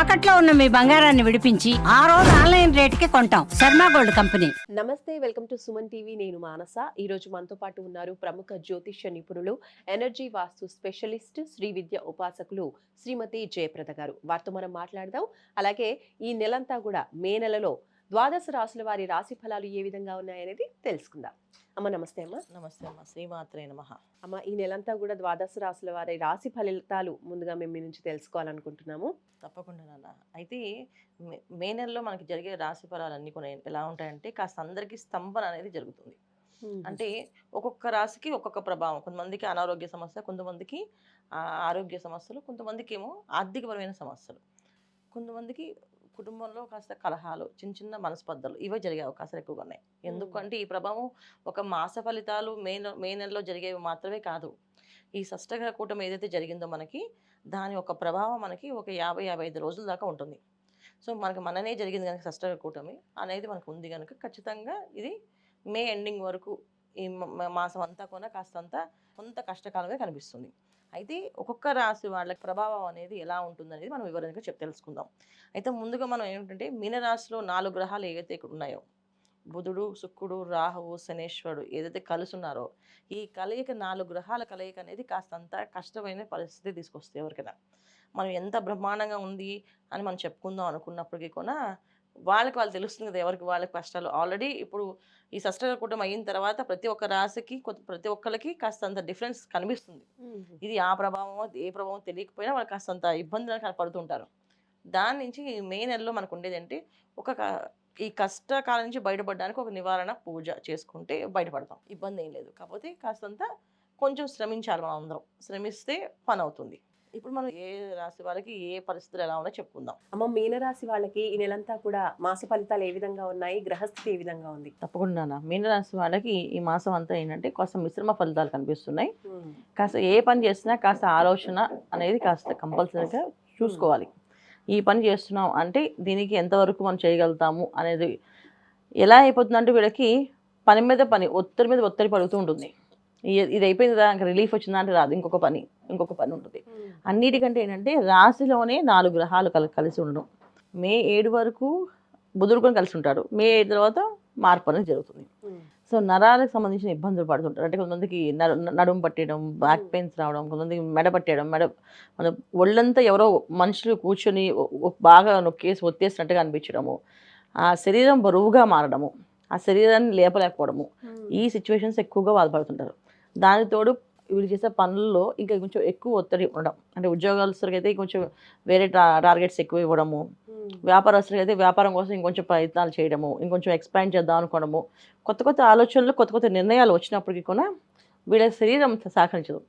తాకట్లో ఉన్న మీ బంగారాన్ని విడిపించి ఆ రోజు ఆన్లైన్ రేటుకి కొంటాం. Sharma gold company. నమస్తే, వెల్కమ్ టు సుమన్ టీవీ. నేను మానస. ఈ రోజు మనతో పాటు ఉన్నారు ప్రముఖ జ్యోతిష్య నిపుణులు, ఎనర్జీ వాస్తు స్పెషలిస్ట్, శ్రీ విద్య ఉపాసకులు శ్రీమతి జయప్రద గారు. వారితో మనం మాట్లాడదాం. అలాగే ఈ నెలంతా కూడా మే నెలలో ద్వాదశ రాశుల వారి రాశి ఫలాలు ఏ విధంగా ఉన్నాయనేది తెలుసుకుందాం. అమ్మ నమస్తే. అమ్మ నమస్తే అమ్మ. శ్రీమాత్రే నమః. అమ్మ, ఈ నెలంతా కూడా ద్వాదశ రాశుల వారి రాశి ఫలితాలు ముందుగా మేము మీ నుంచి తెలుసుకోవాలనుకుంటున్నాము. తప్పకుండా నాన్న. అయితే మే నెలలో మనకి జరిగే రాశి ఫలాలన్నీ కూడా ఎలా ఉంటాయంటే కాస్త అందరికీ స్తంభన అనేది జరుగుతుంది. అంటే ఒక్కొక్క రాశికి ఒక్కొక్క ప్రభావం. కొంతమందికి అనారోగ్య సమస్య, కొంతమందికి ఆరోగ్య సమస్యలు, కొంతమందికి ఏమో ఆర్థికపరమైన సమస్యలు, కొంతమందికి కుటుంబంలో కాస్త కలహాలు, చిన్న చిన్న మనస్పర్ధలు ఇవే జరిగే అవకాశాలు ఎక్కువగా ఉన్నాయి. ఎందుకంటే ఈ ప్రభావం ఒక మాస ఫలితాలు మే నెలలో జరిగేవి మాత్రమే కాదు. ఈ షష్టగ్రహ కూటమి ఏదైతే జరిగిందో మనకి దాని ఒక ప్రభావం మనకి ఒక 50-55 రోజుల దాకా ఉంటుంది. సో మనకి మననే జరిగింది కనుక షష్టగ్రహ కూటమి అనేది మనకు ఉంది కనుక ఖచ్చితంగా ఇది మే ఎండింగ్ వరకు ఈ మాసం అంతా కూడా కాస్తంత కొంత కష్టకాలంగా కనిపిస్తుంది. అయితే ఒక్కొక్క రాశి వాళ్ళకి ప్రభావం అనేది ఎలా ఉంటుంది అనేది మనం వివరంగా తెలుసుకుందాం. అయితే ముందుగా మనం ఏంటంటే మీనరాశిలో 4 గ్రహాలు ఏవైతే ఇక్కడ ఉన్నాయో, బుధుడు, శుక్రుడు, రాహువు, శనేశ్వరుడు ఏదైతే కలిసి ఉన్నారో ఈ కలయిక 4 గ్రహాల కలయిక అనేది కాస్తంత కష్టమైన పరిస్థితి తీసుకొస్తాయి ఎవరికైనా. మనం ఎంత బ్రహ్మాండంగా ఉంది అని మనం చెప్పుకుందాం అనుకున్నప్పటికీ కూడా వాళ్ళకి వాళ్ళు తెలుస్తుంది కదా, ఎవరికి వాళ్ళకి కష్టాలు. ఆల్రెడీ ఇప్పుడు ఈ షష్టగ్రహ కూటమి అయిన తర్వాత ప్రతి ఒక్క రాశికి ప్రతి ఒక్కరికి కాస్తంత డిఫరెన్స్ కనిపిస్తుంది. ఇది ఆ ప్రభావమో ఏ ప్రభావం తెలియకపోయినా వాళ్ళు కాస్తంత ఇబ్బందులు కనపడుతుంటారు. దాని నుంచి మే నెలలో మనకు ఉండేది అంటే ఈ కష్టకాలం నుంచి బయటపడడానికి ఒక నివారణ పూజ చేసుకుంటే బయటపడతాం. ఇబ్బంది ఏం లేదు. కాకపోతే కాస్తంత కొంచెం శ్రమించాలి. మనం అందరం శ్రమిస్తే పని అవుతుంది. ఇప్పుడు మనం ఏ రాశి వాళ్ళకి ఏ పరిస్థితులు ఎలా ఉన్నాయో చెప్పుకుందాం. అమ్మ, మీనరాశి వాళ్ళకి ఈ నెలంతా కూడా మాస ఫలితాలు ఏ విధంగా ఉన్నాయి, గ్రహస్థితి ఏ విధంగా ఉంది? తప్పకుండా మీనరాశి వాళ్ళకి ఈ మాసం అంతా ఏంటంటే కాస్త మిశ్రమ ఫలితాలు కనిపిస్తున్నాయి. కాస్త ఏ పని చేసినా కాస్త ఆలోచన అనేది కాస్త కంపల్సరీగా చూసుకోవాలి. ఈ పని చేస్తున్నాం అంటే దీనికి ఎంతవరకు మనం చేయగలుగుతాము అనేది ఎలా అయిపోతుందంటే వీళ్ళకి పని మీద పని, ఒత్తిడి మీద ఒత్తిడి పడుతూ ఉంటుంది. ఇది అయిపోయింది కదా, ఇంకా రిలీఫ్ వచ్చిందా అంటే రాదు, ఇంకొక పని ఉంటుంది. అన్నిటికంటే ఏంటంటే రాశిలోనే 4 గ్రహాలు కలిసి ఉండడం. మే 7 వరకు బుధుడు కూడా కలిసి ఉంటాడు. మే 7 తర్వాత మార్పు అనేది జరుగుతుంది. సో నరాలకు సంబంధించిన ఇబ్బందులు పడుతుంటారు. అంటే కొంతమందికి నడుము పట్టేయడం, బ్యాక్ పెయిన్స్ రావడం, కొంతమందికి మెడ పట్టేయడం, మన ఒళ్ళంతా ఎవరో మనుషులు కూర్చొని బాగా నొక్కేసి ఒత్తేసినట్టుగా అనిపించడము, ఆ శరీరం బరువుగా మారడము, ఆ శరీరాన్ని లేపలేకపోవడము, ఈ సిచ్యువేషన్స్ ఎక్కువగా బాధపడుతుంటారు. దాని తోడు వీళ్ళు చేసే పనుల్లో ఇంకా కొంచెం ఎక్కువ ఒత్తిడి ఉండడం. అంటే ఉద్యోగస్తులకి అయితే కొంచెం వేరే టార్గెట్స్ ఎక్కువ ఇవ్వడము, వ్యాపారస్తులకి అయితే వ్యాపారం కోసం ఇంకొంచెం ప్రయత్నాలు చేయడము, ఇంకొంచెం ఎక్స్పాండ్ చేద్దాం అనుకోవడము, కొత్త కొత్త ఆలోచనలు, కొత్త కొత్త నిర్ణయాలు వచ్చినప్పటికీ కూడా వీళ్ళ శరీరం సహకరించదు.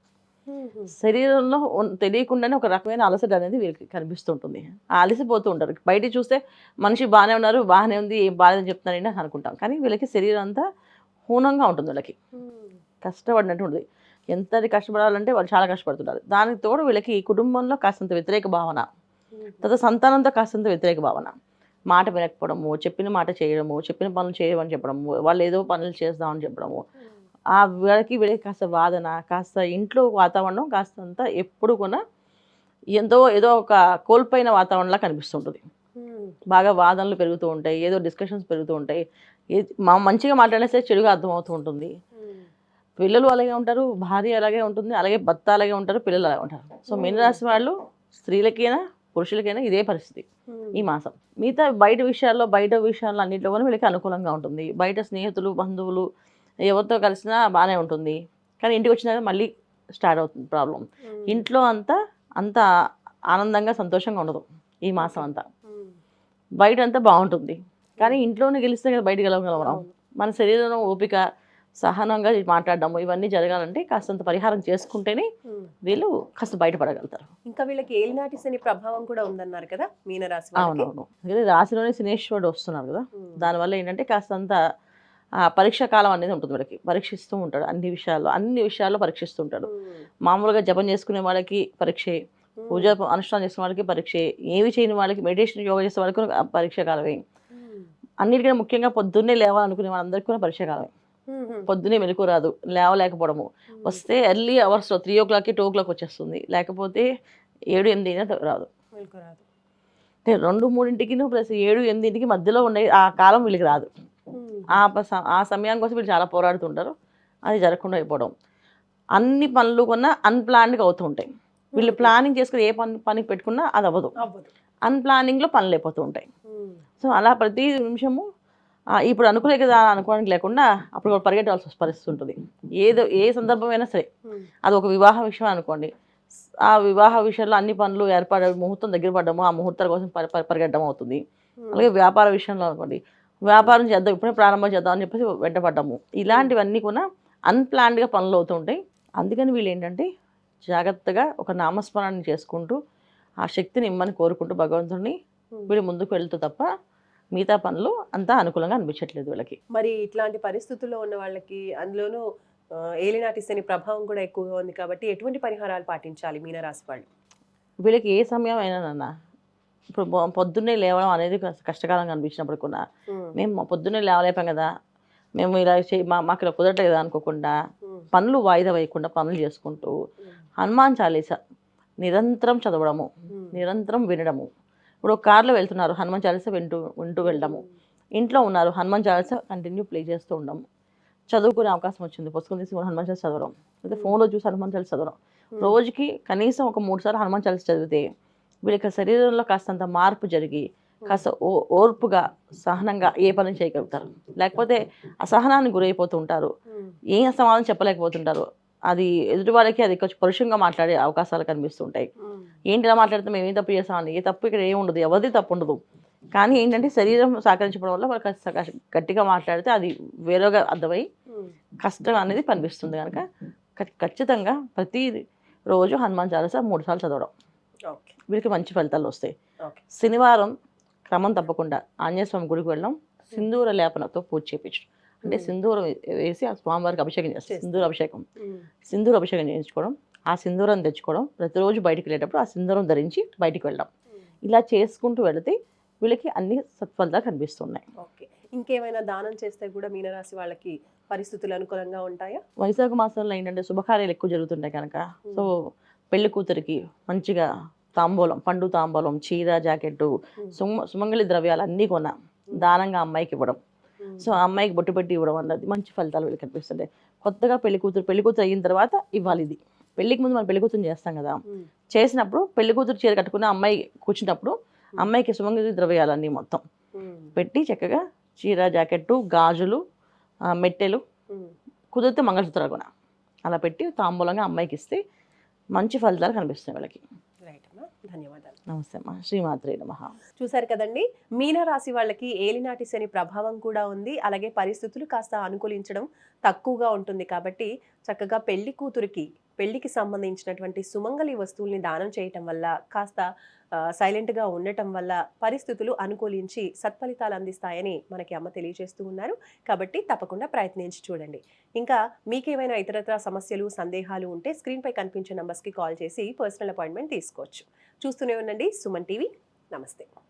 శరీరంలో తెలియకుండానే ఒక రకమైన అలసట అనేది వీళ్ళకి కనిపిస్తుంటుంది. అలసిపోతూ ఉంటారు. బయట చూస్తే మనిషి బాగానే ఉన్నారు, బాగానే ఉంది, ఏం బాగాలేదని చెప్తున్నారని అనుకుంటాం. కానీ వీళ్ళకి శరీరం అంతా హూనంగా ఉంటుంది. వీళ్ళకి కష్టపడినట్టు ఉంటుంది. ఎంతది కష్టపడాలంటే వాళ్ళు చాలా కష్టపడుతుంటారు. దానికి తోడు వీళ్ళకి కుటుంబంలో కాస్తంత వ్యతిరేక భావన, తర్వాత సంతానంతో కాస్తంత వ్యతిరేక భావన, మాట వినకపోవడము, చెప్పిన మాట చేయడము, చెప్పిన పనులు చేయమని చెప్పడము, వాళ్ళు ఏదో పనులు చేద్దామని చెప్పడము, ఆ వీళ్ళకి కాస్త వాదన, కాస్త ఇంట్లో వాతావరణం కాస్తంత ఎప్పుడు కూడా ఏదో ఒక కోల్పోయిన వాతావరణంలా కనిపిస్తుంటుంది. బాగా వాదనలు పెరుగుతూ ఉంటాయి, ఏదో డిస్కషన్స్ పెరుగుతూ ఉంటాయి. మంచిగా మాట్లాడేస్తే చెడుగా అర్థమవుతూ ఉంటుంది. పిల్లలు అలాగే ఉంటారు, భార్య అలాగే ఉంటుంది, అలాగే భర్త అలాగే ఉంటారు, పిల్లలు అలాగే ఉంటారు. సో మీనరాశి వాళ్ళు స్త్రీలకైనా పురుషులకైనా ఇదే పరిస్థితి ఈ మాసం. మిగతా బయట విషయాల్లో అన్నింటిలో కూడా వీళ్ళకి అనుకూలంగా ఉంటుంది. బయట స్నేహితులు, బంధువులు ఎవరితో కలిసినా బాగానే ఉంటుంది. కానీ ఇంటికి వచ్చినాక మళ్ళీ స్టార్ట్ అవుతుంది ప్రాబ్లం. ఇంట్లో అంత ఆనందంగా సంతోషంగా ఉండదు ఈ మాసం అంతా. బయట అంతా బాగుంటుంది, కానీ ఇంట్లోనే గెలిస్తే కదా బయట గెలవగలం. మన శరీరంలో ఓపిక, సహనంగా మాట్లాడడము ఇవన్నీ జరగాలంటే కాస్తంత పరిహారం చేసుకుంటేనే వీళ్ళు కాస్త బయటపడగలుగుతారు. ఇంకా వీళ్ళకి ఏలినాటి శని ప్రభావం కూడా ఉందన్నారు కదా మీనరాశి. అవునవును, రాశిలోనే శనేశ్వరుడు వస్తున్నారు కదా, దానివల్ల ఏంటంటే కాస్తంత పరీక్షా కాలం అనేది ఉంటుంది. వీళ్ళకి పరీక్షిస్తూ ఉంటాడు, అన్ని విషయాల్లో పరీక్షిస్తూ ఉంటాడు. మామూలుగా జపం చేసుకునే వాళ్ళకి పరీక్షే, పూజ అనుష్ఠానం చేసిన వాళ్ళకి పరీక్షే, ఏవి చేయని వాళ్ళకి, మెడిటేషన్ యోగా చేసే వాళ్ళకి పరీక్షా కాలమే. అన్నిటికన్నా ముఖ్యంగా పొద్దున్నే లేవాలనుకునే వాళ్ళందరికీ కూడా పరీక్షా కాలమే. పొద్దునే మెలకు రాదు, లేవలేకపోవడము, వస్తే ఎర్లీ అవర్స్లో 3 o'clock 2 o'clock వచ్చేస్తుంది, లేకపోతే 7-8 రాదు. అంటే 2-3కి ప్లస్ 7-8కి మధ్యలో ఉండే ఆ కాలం వీళ్ళకి రాదు. ఆ సమయం కోసం వీళ్ళు చాలా పోరాడుతుంటారు. అది జరగకుండా అయిపోవడం. అన్ని పనులు కొన్నా అన్‌ప్లాన్డ్‌గా అవుతూ ఉంటాయి. వీళ్ళు ప్లానింగ్ చేసుకొని ఏ పనికి పెట్టుకున్నా అది అవ్వదు. అన్‌ప్లానింగ్‌లో పనులు అయిపోతూ ఉంటాయి. సో, అలా ప్రతి నిమిషము ఇప్పుడు అనుకునే కదా అనుకోవడానికి లేకుండా అప్పుడు పరిగెట్టాల్సిన పరిస్థితి ఉంటుంది. ఏ సందర్భమైనా సరే. అది ఒక వివాహ విషయం అనుకోండి. ఆ వివాహ విషయంలో అన్ని పనులు ఏర్పడే ముహూర్తం దగ్గర పడ్డము, ఆ ముహూర్తాల కోసం పరిగెట్టడం అవుతుంది. అలాగే వ్యాపార విషయంలో అనుకోండి. వ్యాపారం చేద్దాం, ఇప్పుడే ప్రారంభం చేద్దాం అని చెప్పేసి వెంటపడ్డము. ఇలాంటివన్నీ కూడా అన్‌ప్లాన్డ్‌గా పనులు అవుతూ ఉంటాయి. అందుకని వీళ్ళు ఏంటంటే జాగ్రత్తగా ఒక నామస్మరణ చేసుకుంటూ ఆ శక్తిని ఇమ్మని కోరుకుంటూ భగవంతుడిని వీళ్ళు ముందుకు వెళ్తూ తప్ప మిగతా పనులు అంతా అనుకూలంగా అనిపించట్లేదు వీళ్ళకి. మరి ఇట్లాంటి పరిస్థితుల్లో ఉన్న వాళ్ళకి అందులోనూ ఏలినాటి శని ప్రభావం కూడా ఎక్కువగా ఉంది కాబట్టి ఎటువంటి పరిహారాలు పాటించాలి మీనరాశి వాళ్ళు? వీళ్ళకి ఏ సమయం అయినానన్నా ఇప్పుడు పొద్దున్నే లేవడం అనేది కష్టకాలంగా అనిపించినప్పుడు కూడా మేము పొద్దున్నే లేవలేపాం కదా, మేము ఇలా మాకు ఇలా కుదరట్లేదు కదా అనుకోకుండా పనులు వాయిదా వేయకుండా పనులు చేసుకుంటూ హనుమాన్ చాలీసా నిరంతరం చదవడము, నిరంతరం వినడము. ఇప్పుడు ఒక కార్లో వెళ్తున్నారు, హనుమాన్ చాలీసా వింటూ వెళ్ళడము. ఇంట్లో ఉన్నారు, హనుమాన్ చాలీసా కంటిన్యూ ప్లే చేస్తూ ఉండము. చదువుకునే అవకాశం వచ్చింది, పుస్తకం తీసి హనుమాన్ చాలీసా చదవడం, లేదా ఫోన్లో చూసి హనుమాన్ చాలీసా చదవడం. రోజుకి కనీసం ఒక 3 సార్లు హనుమాన్ చాలీసా చదివితే వీళ్ళకి శరీరంలో కాస్తంత మార్పు జరిగి కాస్త ఓర్పుగా సహనంగా ఏ పని చేయగలుగుతారు. లేకపోతే అసహనాన్ని గురైపోతూ ఉంటారు, ఏం సమాధానం చెప్పలేకపోతుంటారు. అది ఎదుటి వాళ్ళకి అది కొంచెం పరుషంగా మాట్లాడే అవకాశాలు కనిపిస్తూ ఉంటాయి. ఏంటి ఇలా మాట్లాడితే మేము ఏం తప్పు చేస్తామని. ఏ తప్పు ఇక్కడ ఏమి ఉండదు, ఎవరిది తప్పు ఉండదు. కానీ ఏంటంటే శరీరం సహకరించడం వల్ల వాళ్ళు గట్టిగా మాట్లాడితే అది వేరేగా అర్థమై కష్టం అనేది కనిపిస్తుంది. కనుక ఖచ్చితంగా ప్రతి రోజు హనుమాన్ చాలీసా 3 సార్లు చదవడం వీళ్ళకి మంచి ఫలితాలు వస్తాయి. శనివారం క్రమం తప్పకుండా ఆంజనేయ స్వామి గుడికి వెళ్ళడం, సింధూర లేపనతో పూజ చేయించడం. అంటే సింధూరం వేసి ఆ స్వామివారికి అభిషేకం చేస్తారు. సింధూర అభిషేకం చేయించుకోవడం, ఆ సింధూరం తెచ్చుకోవడం, ప్రతిరోజు బయటికి వెళ్ళేటప్పుడు ఆ సింధూరం ధరించి బయటికి వెళ్ళడం. ఇలా చేసుకుంటూ వెళితే వీళ్ళకి అన్ని సత్ఫలితాలు కనిపిస్తున్నాయి. ఓకే, ఇంకేమైనా దానం చేస్తే కూడా మీనరాశి వాళ్ళకి పరిస్థితులు అనుకూలంగా ఉంటాయా? వైశాఖ మాసంలో ఏంటంటే శుభకార్యాలు ఎక్కువ జరుగుతుంటాయి కనుక సో పెళ్లి కూతురికి మంచిగా తాంబూలం, పండు తాంబూలం, చీర, జాకెట్టు, సుమంగళి ద్రవ్యాలు అన్నీ కొన్నా దానంగా అమ్మాయికి ఇవ్వడం. సో ఆ అమ్మాయికి బొట్టు పెట్టి ఇవ్వడం అన్నది మంచి ఫలితాలు వీళ్ళకి కనిపిస్తుంటాయి. కొత్తగా పెళ్లి కూతురు అయిన తర్వాత ఇవ్వాలి. ఇది పెళ్లికి ముందు మనం పెళ్లి కూతురు చేస్తాం కదా, చేసినప్పుడు పెళ్లి కూతురు చీర కట్టుకున్న అమ్మాయి కూర్చున్నప్పుడు అమ్మాయికి సుమంగళి ద్రవ్యాలన్నీ మొత్తం పెట్టి చక్కగా చీర, జాకెట్టు, గాజులు, మెట్టెలు, కుదిరితే మంగళసూత్రాలు కూడా అలా పెట్టి తాంబూలంగా అమ్మాయికి ఇస్తే మంచి ఫలితాలు కనిపిస్తాయి వాళ్ళకి. రైట్ అమ్మా, ధన్యవాదాలు. నమస్తే అమ్మా, శ్రీమాత్రే నమః. చూసారు కదండి, మీనరాశి వాళ్ళకి ఏలినాటి శని ప్రభావం కూడా ఉంది. అలాగే పరిస్థితులు కాస్త అనుకూలించడం తక్కువగా ఉంటుంది కాబట్టి చక్కగా పెళ్లికి సంబంధించినటువంటి సుమంగళి వస్తువుల్ని దానం చేయటం వల్ల కాస్త సైలెంట్గా ఉండటం వల్ల పరిస్థితులు అనుకూలించి సత్ఫలితాలు అందిస్తాయని మనకి అమ్మ తెలియజేస్తూ ఉన్నారు. కాబట్టి తప్పకుండా ప్రయత్నించి చూడండి. ఇంకా మీకేమైనా ఇతరత్ర సమస్యలు, సందేహాలు ఉంటే స్క్రీన్పై కనిపించే నంబర్స్కి కాల్ చేసి పర్సనల్ అపాయింట్మెంట్ తీసుకోవచ్చు. చూస్తూనే ఉండండి సుమన్ టీవీ. నమస్తే.